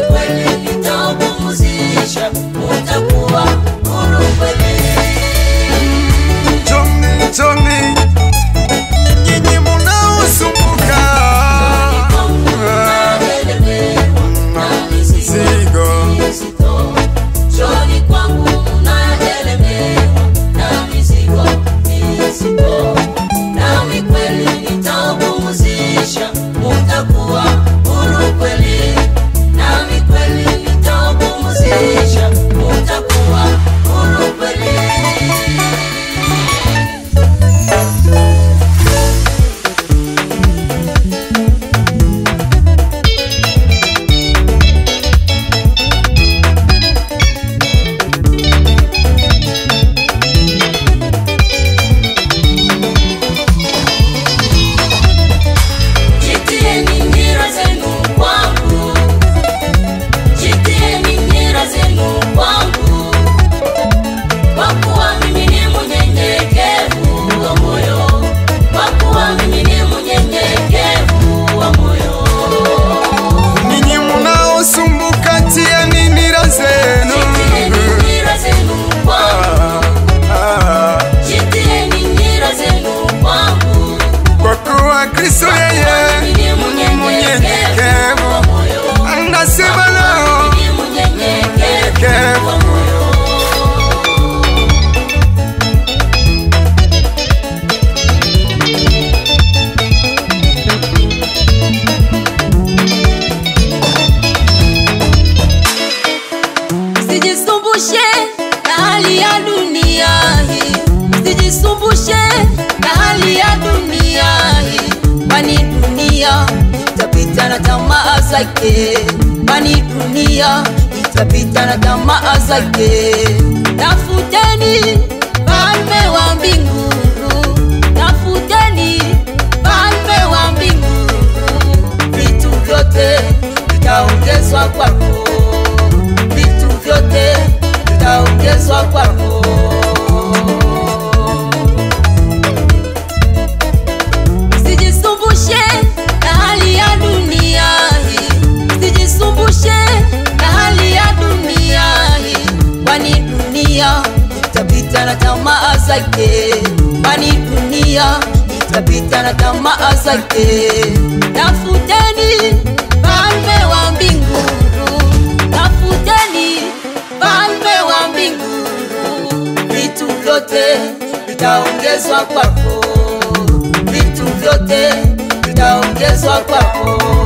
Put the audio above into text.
kweli nitawapumzisha, mtakuwa huru kweli. Choni nyinyi mnaosumbuka na mizigo, njoni kwangu mnaelemewa na mizigo mizito, nami kweli nitawapumzisha, mtakuwa huru kweli. Nami kweli nitawapumzisha, mtakuwa huru kweli. Kristo yeye mnyenyekevu, anasema leo mnyenyekevu. Usijisumbushe na hali ya dunia hii, usijisumbushe na hali ya dunia hii, kwani dunia itapita na tamaa zake, kwani dunia itapita na tamaa zake. Tafuteni falme wa mbingu, tafuteni falme wa mbingu, vitu vyote vitaongezwa kwako, vitu vyote vitaongezwa kwako. Usijisumbushe na hali ya dunia hii, usijisumbushe na hali ya dunia hii, kwani dunia itapita na tamaa zake, kwani dunia itapita na tamaa zake. Tafuteni falme wa mbingu, tafuteni falme wa mbingu, vitu vyote vitaongezwa kwako, vitu vyote vitaongezwa kwako.